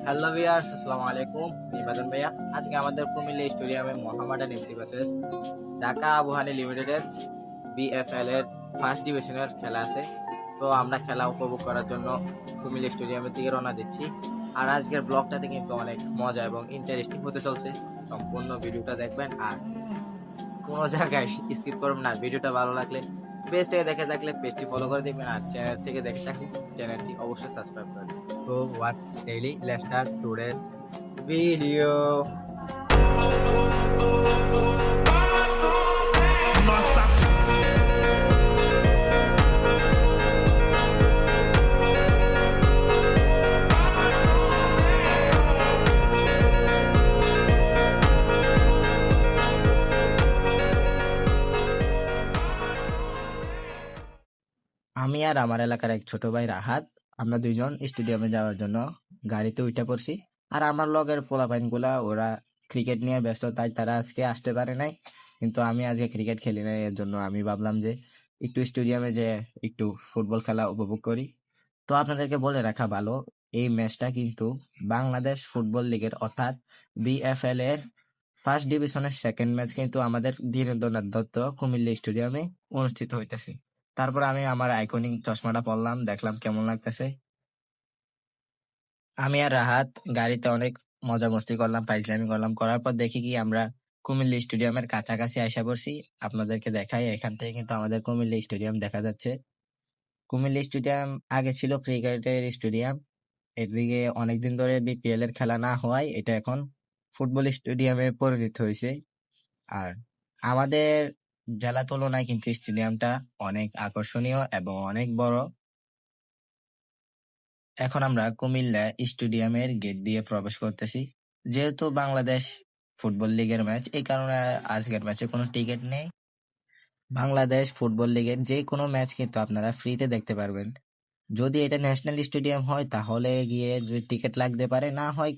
Hello viewers, আসসালামু আলাইকুম। নিবাদন ভাইয়া, আজকে আমাদের কুমিল্লা স্টেডিয়ামে মোহামেডান এফসি ভার্সেস ঢাকা আবু লিমিটেডের বিএফএল এর ফার্স্ট ডিভিশনের খেলা আছে। তো আমরা খেলা উপভোগ করার জন্য কুমিল্লা স্টেডিয়ামের দিকে রওনা দিচ্ছি। আর আজকের ব্লগটাতে কিন্তু অনেক মজা এবং ইন্টারেস্টিং হতে চলছে। সম্পূর্ণ ভিডিওটা দেখবেন আর কোনো জায়গায় স্কিপ করবেন না। ভিডিওটা ভালো লাগলে পেজ থেকে দেখে থাকলে পেজটি ফলো করে দিবেন, আর চ্যানেল থেকে দেখে থাকলে চ্যানেলটি অবশ্যই সাবস্ক্রাইব করে দিবেন। তো what's daily, let's start today's video. আমি আর আমার এলাকার এক ছোট ভাই রাহাত, আমরা দুইজন স্টেডিয়ামে যাওয়ার জন্য গাড়িতে উঠে পড়ছি। আর আমার লগের পোলাপাইন গুলা ওরা ক্রিকেট নিয়ে ব্যস্ত, তাই তারা আজকে আসতে পারে নাই। কিন্তু আমি আজকে ক্রিকেট খেলি নাই, এর জন্য আমি ভাবলাম যে একটু স্টেডিয়ামে যে একটু ফুটবল খেলা উপভোগ করি। তো আপনাদেরকে বলে রাখা ভালো, এই ম্যাচটা কিন্তু বাংলাদেশ ফুটবল লিগের অর্থাৎ বিএফএল এর ফার্স্ট ডিভিশনের সেকেন্ড ম্যাচ কিন্তু আমাদের ধীরেন্দ্রনাথ দত্ত কুমিল্লা স্টেডিয়ামে অনুষ্ঠিত হইতেছে। তারপর আমি আমার আইকনিক চশমাটা পরলাম, দেখলাম কেমন লাগতেছে। আমি আর রাহাত গাড়িতে অনেক মজা মস্তি করলাম, পাইজলামি করলাম, করার পর দেখি কি আমরা কুমিল্লা স্টেডিয়ামের কাছাকাছি আইসা পড়ছি। আপনাদেরকে দেখাই, এখান থেকে কিন্তু আমাদের কুমিল্লা স্টেডিয়াম দেখা যাচ্ছে। কুমিল্লা স্টেডিয়াম আগে ছিল ক্রিকেটের স্টেডিয়াম। এদিকে অনেকদিন ধরে বিপিএল এর খেলা না হওয়ায় এটা এখন ফুটবল স্টেডিয়ামে পরিণত হয়েছে। আর আমাদের জেলা তুলনায় কিন্তু স্টেডিয়ামটা অনেক আকর্ষণীয় এবং অনেক বড়। এখন আমরা কুমিল্লা স্টেডিয়ামের গেট দিয়ে প্রবেশ করতেছি। যেহেতু বাংলাদেশ ফুটবল লিগের ম্যাচ, এই কারণে আজকের ম্যাচে কোনো টিকিট নেই। বাংলাদেশ ফুটবল লিগের যে কোনো ম্যাচ কিন্তু আপনারা ফ্রিতে দেখতে পারবেন। যদি এটা ন্যাশনাল স্টেডিয়াম হয় তাহলে গিয়ে যদি টিকিট লাগতে পারে, না হয়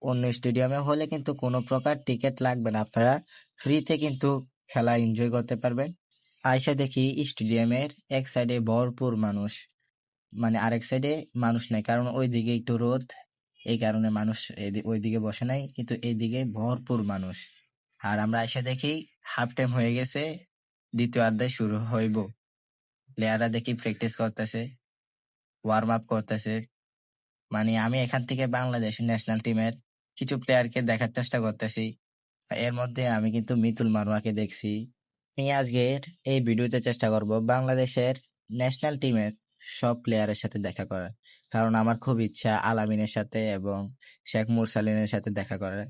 অন্য স্টেডিয়ামে হলে কিন্তু কোনো প্রকার টিকিট লাগবে না, আপনারা ফ্রিতে কিন্তু খেলা এনজয় করতে পারবেন। আয়সা দেখি স্টেডিয়ামের এক সাইডে ভরপুর মানুষ, মানে আরেক সাইডে মানুষ নাই, কারণ ওইদিকে একটু রোদ, এই কারণে মানুষ ওইদিকে বসে নাই, কিন্তু এইদিকে ভরপুর মানুষ। আর আমরা এসে দেখি হাফ টাইম হয়ে গেছে, দ্বিতীয় অর্ধে শুরু হইব। প্লেয়াররা দেখি প্র্যাকটিস করতেছে, ওয়ার্ম আপ করতেছে। মানে আমি এখান থেকে বাংলাদেশ ন্যাশনাল টিমের কিছু প্লেয়ারকে দেখার চেষ্টা করতেছি। এর মধ্যে আমি কিন্তু মিতুল মারওয়াকে দেখছি। আমি আজকের এই ভিডিওতে চেষ্টা করব বাংলাদেশের ন্যাশনাল টিমের সব প্লেয়ারের সাথে দেখা করার, কারণ আমার খুব ইচ্ছা আলামিনের সাথে এবং শেখ মুরসালিনের সাথে দেখা করার।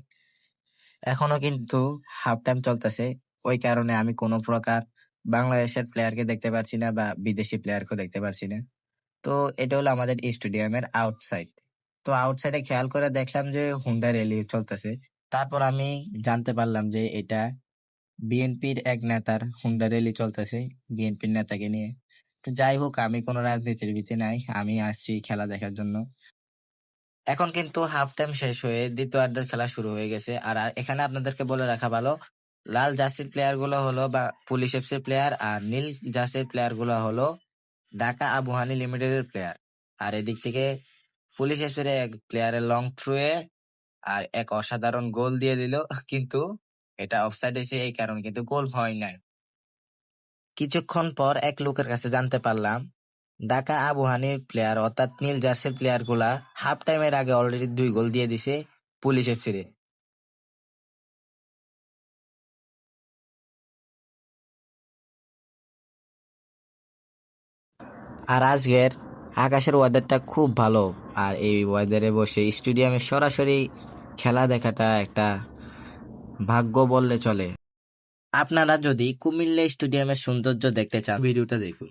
এখনো কিন্তু হাফ টাইম চলতেছে, ওই কারণে আমি কোনো প্রকার বাংলাদেশের প্লেয়ারকে দেখতে পারছি না বা বিদেশি প্লেয়ারকেও দেখতে পারছি না। তো এটা হলো আমাদের স্টেডিয়ামের আউটসাইড। তো আউটসাইডে খেয়াল করে দেখলাম যে হুন্ডা র্যালি চলতেছে। তারপর আমি জানতে পারলাম যে এটা বিএনপির এক নেতার হুন্ডা র্যালি চলতেছে, বিএনপির নেতাকে নিয়ে। তো যাই হোক, আমি কোনো রাজনীতির ভিত্তি নাই, আমি আসছি খেলা দেখার জন্য। এখন কিন্তু হাফ টাইম শেষ হয়ে দ্বিতীয়ার্ধের খেলা শুরু হয়ে গেছে। আর এখানে আপনাদেরকে বলে রাখা ভালো, লাল জার্সির প্লেয়ার গুলো হলো বা পুলিশ এফসির প্লেয়ার, আর নীল জার্সির প্লেয়ার গুলো হলো ঢাকা আবু লিমিটেডের প্লেয়ার। আর এদিক থেকে পুলিশ এফসির এক প্লেয়ারের লং থ্রুয়ে আর এক অসাধারণ গোল দিয়ে দিল, কিন্তু এটা অফসাইড হয়েছে, এই কারণে কিন্তু গোল হয় নাই। কিছুক্ষণ পর এক লোকের কাছে জানতে পারলাম ঢাকা আবুহানির প্লেয়ার অর্থাৎ নীল জার্সির প্লেয়ার গুলা হাফ টাইমের আগে অলরেডি 2 গোল দিয়ে দিছে পুলিশ এফসি রে। আর আজকের আকাশের ওয়েদারটা খুব ভালো, আর এই ওয়েদারে বসে স্টেডিয়ামে সরাসরি খেলা দেখাটা একটা ভাগ্য বললে চলে। আপনারা যদি কুমিল্লা স্টেডিয়ামের সৌন্দর্য দেখতে চান, ভিডিওটা দেখুন।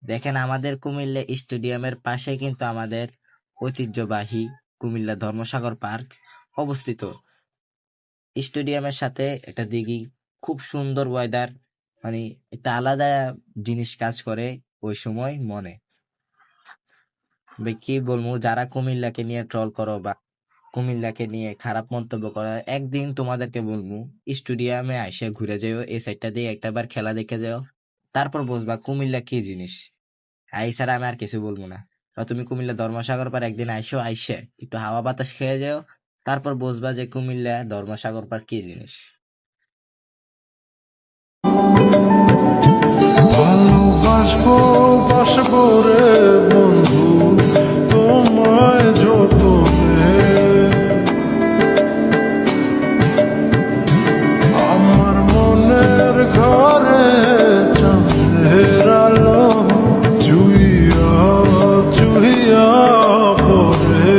দেখেন আমাদের কুমিল্লা স্টেডিয়ামের পাশে কিন্তু আমাদের ঐতিহ্যবাহী কুমিল্লা ধর্মসাগর পার্ক অবস্থিত। স্টেডিয়ামের সাথে একটা দিঘি, খুব সুন্দর ওয়েদার, মানে একটা আলাদা জিনিস কাজ করে ওই সময় মনে। কি বলবো, যারা কুমিল্লাকে নিয়ে ট্রল করো বা কুমিল্লাকে নিয়ে খারাপ মন্তব্য করা, একদিন তোমাদেরকে বলবো স্টেডিয়ামে আইসে ঘুরে যাও, এই সাইডটা দিয়ে একটাবার খেলা দেখে যাও, তারপর বুঝবা কুমিল্লা কি জিনিস। এই ছাড়া আমি আর কিছু বলবো না। বা তুমি কুমিল্লা ধর্মসাগর পার একদিন আইসে একটু হাওয়া বাতাস খেয়ে যাও, তারপর বুঝবা যে কুমিল্লা ধর্মসাগর পার কি জিনিস। ভালোবাসবো বাসবো রে বন্ধু তোমায় যতনে, আমার মনের ঘরে চাঁদের আলো চুইয়া চুইয়া পরে,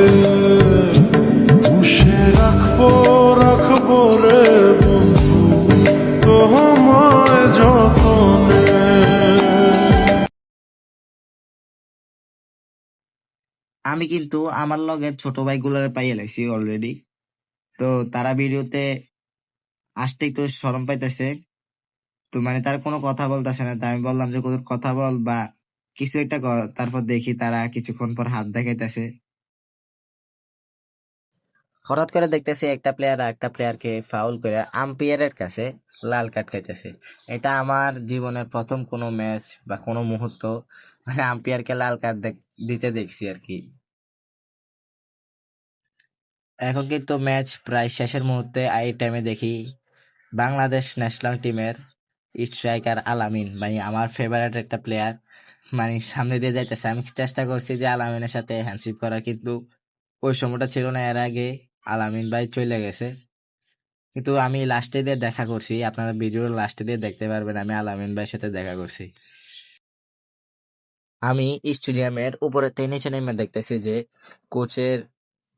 পুষে রাখবো রাখবো রে বন্ধু তোমায় যতনে। আমি কিন্তু আমার লগের ছোট ভাইগুলারে পাইয়ে লাইছি অলরেডি, তো তারা ভিডিওতে আসতে একটু শরম পাইতেছে, তো মানে তারা কোনো কথা বলতেছে না। তো আমি বললাম যে কোথাও কথা বল বা কিছু একটা কর। তারপর দেখি তারা কিছুক্ষণ পর হাত দেখাইতেছে। হঠাৎ করে দেখতেছি একটা প্লেয়ার আর একটা প্লেয়ারকে ফাউল করে আম্পায়ারের কাছে লাল কার্ড খাইতেছে। এটা আমার জীবনের প্রথম কোনো ম্যাচ বা কোনো মুহূর্ত মানে আম্পায়ারকে লাল কার্ড দিতে দেখছি আর কি। এখন কিন্তু ম্যাচ প্রায় শেষের মুহূর্তে। এই টাইমে দেখি বাংলাদেশ ন্যাশনাল টিমের স্ট্রাইকার আলামিন, মানে আমার ফেভারিট একটা প্লেয়ার, মানে সামনে দিয়ে যাইতেছে। আমি চেষ্টা করছি যে আলামিনের সাথে হ্যান্ডশিপ করার, কিন্তু ওই সময়টা ছিল না। এর আগে আলামিন ভাই চলে গেছে, কিন্তু আমি লাস্টে দিয়ে দেখা করছি। আপনারা ভিডিওর লাস্টে দিয়ে দেখতে পারবেন আমি আলামিন ভাইয়ের সাথে দেখা করছি। আমি স্টেডিয়ামের উপরে নিচে নেমে দেখতেছি যে কোচের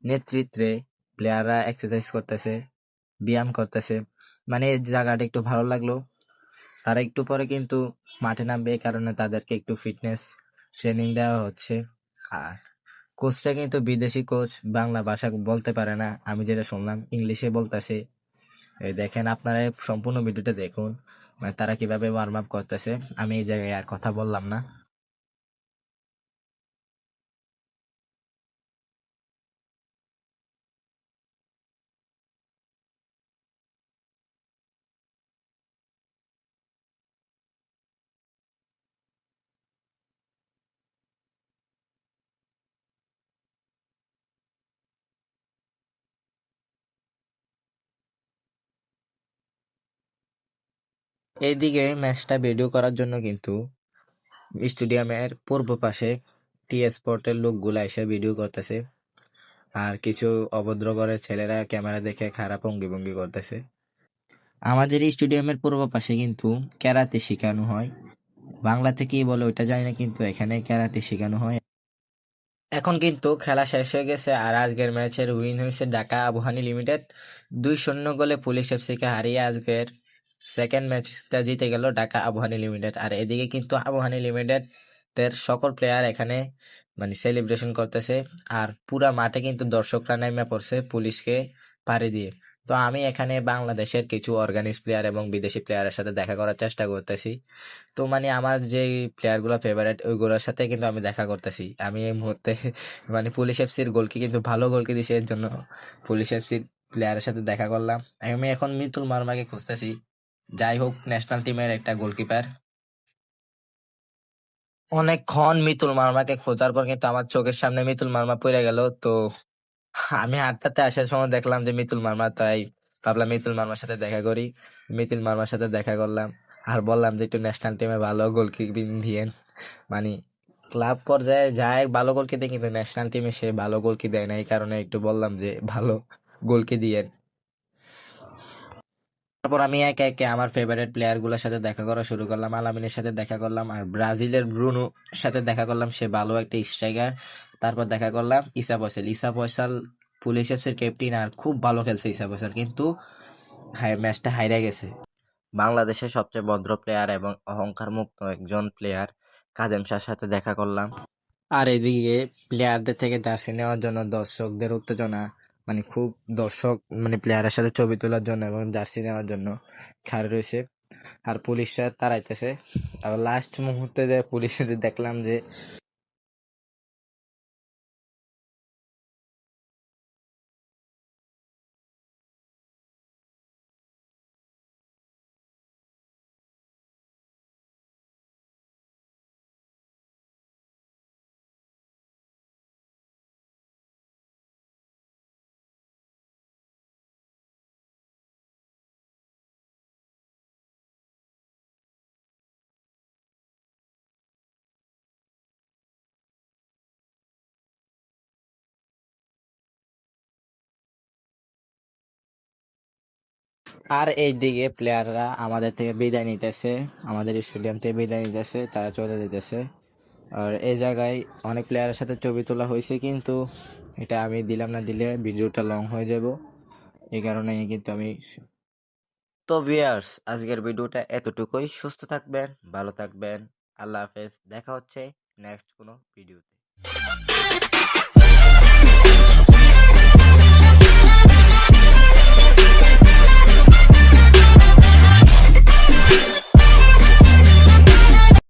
নেতৃত্বে প্লেয়াররা এক্সারসাইজ করতেছে, ব্যায়াম করতেছে। মানে এই জায়গাটা একটু ভালো লাগলো। তারা একটু পরে কিন্তু মাঠে নামবে, এই কারণে তাদেরকে একটু ফিটনেস ট্রেনিং দেওয়া হচ্ছে। আর কোচটা কিন্তু বিদেশি কোচ, বাংলা ভাষা বলতে পারে না, আমি যেটা শুনলাম ইংলিশে বলতেছে। এই দেখেন, আপনারা সম্পূর্ণ ভিডিওটা দেখুন মানে তারা কিভাবে ওয়ার্ম আপ করতেছে। আমি এই জায়গায় আর কথা বললাম না। এইদিকে ম্যাচটা ভিডিও করার জন্য কিন্তু স্টেডিয়ামের পূর্ব পাশে টি স্পোর্টের লোকগুলা এসে ভিডিও করতেছে, আর কিছু অভদ্র ঘরের ছেলেরা ক্যামেরা দেখে খারাপ অঙ্গি করতেছে। আমাদের এই স্টেডিয়ামের পূর্ব পাশে কিন্তু ক্যারাতে শেখানো হয়। বাংলাতে কি বলে ওইটা জানি না, কিন্তু এখানে ক্যারাটে শেখানো হয়। এখন কিন্তু খেলা শেষ হয়ে গেছে, আর আজকের ম্যাচের উইন হয়েছে ঢাকা আবাহনী লিমিটেড। 2-0 গোলে পুলিশ এফসিকে হারিয়ে আজকের সেকেন্ড ম্যাচটা জিতে গেল ঢাকা আবাহনী লিমিটেড। আর এদিকে কিন্তু আবাহনী লিমিটেড এর সকল প্লেয়ার এখানে মানে সেলিব্রেশন করতেছে, আর পুরা মাঠে কিন্তু দর্শকরা নেমে পড়ছে পুলিশকে পাড়ি দিয়ে। তো আমি এখানে বাংলাদেশের কিছু অর্গানাইজ প্লেয়ার এবং বিদেশি প্লেয়ারের সাথে দেখা করার চেষ্টা করতেছি। তো মানে আমার যে প্লেয়ার গুলো ফেভারিট ওইগুলোর সাথে কিন্তু আমি দেখা করতেছি। আমি এই মুহূর্তে মানে পুলিশ এফসির গোলকি কিন্তু ভালো গোলকি দিছে, এর জন্য পুলিশ এফসির প্লেয়ারের সাথে দেখা করলাম। আমি এখন মিতুল মার্মাকে খুঁজতেছি, যাই হোক ন্যাশনাল টিমের একটা গোলকিপার। অনেকক্ষণ মিতুল মার্মাকে খোঁজার পর কিন্তু আমার চোখের সামনে মিতুল মার্মা পড়ে গেল। তো আমি আটটাতে আসার সময় দেখলাম যে মিতুল মার্মা, তাই ভাবলাম মিতুল মার্মার সাথে দেখা করি। মিতুল মার্মার সাথে দেখা করলাম আর বললাম যে একটু ন্যাশনাল টিমে ভালো গোলকিপিং দিয়েন। মানে ক্লাব পর্যায়ে যায় ভালো গোলকি দেয়, কিন্তু ন্যাশনাল টিমে সে ভালো গোলকি দেয় না, এই কারণে একটু বললাম যে ভালো গোলকি দিয়েন। তারপর আমি একে একে আমার ফেভারিট প্লেয়ার গুলোর সাথে দেখা করা শুরু করলাম। আলামিনের সাথে দেখা করলাম, আর ব্রাজিলের ব্রুনো সাথে দেখা করলাম, সে ভালো একটা স্ট্রাইকার। তারপর দেখা করলাম ইসা ফয়সাল পুলিশ এফসির ক্যাপ্টেন, আর খুব ভালো খেলছে ইসা ফয়সাল, কিন্তু ম্যাচটা হাইরা গেছে। বাংলাদেশের সবচেয়ে ভদ্র প্লেয়ার এবং অহংকার মুক্ত একজন প্লেয়ার কাজেম শাহর সাথে দেখা করলাম। আর এদিকে প্লেয়ারদের থেকে জার্সি নেওয়ার জন্য দর্শকদের উত্তেজনা, মানে খুব দর্শক মানে প্লেয়ারের সাথে ছবি তোলার জন্য এবং জার্সি নেওয়ার জন্য খাড়া রয়েছে। আর পুলিশরা তাড়াইতেছে। তারপর লাস্ট মুহূর্তে যে পুলিশের দেখলাম যে আর এইদিকে প্লেয়াররা আমাদের থেকে বিদায় নিতেছে, আমাদের স্টেডিয়াম থেকে বিদায় নিতেছে, তারা চলে যেতেছে। আর এই জায়গায় অনেক প্লেয়ারের সাথে ছবি তোলা হয়েছে, কিন্তু এটা আমি দিলাম না, দিলে ভিডিওটা লং হয়ে যাব, এই কারণে কিন্তু আমি। তো ভিউয়ার্স, আজকের ভিডিওটা এতটুকুই। সুস্থ থাকবেন, ভালো থাকবেন, আল্লাহ হাফেজ। দেখা হচ্ছে নেক্সট কোনো ভিডিওতে।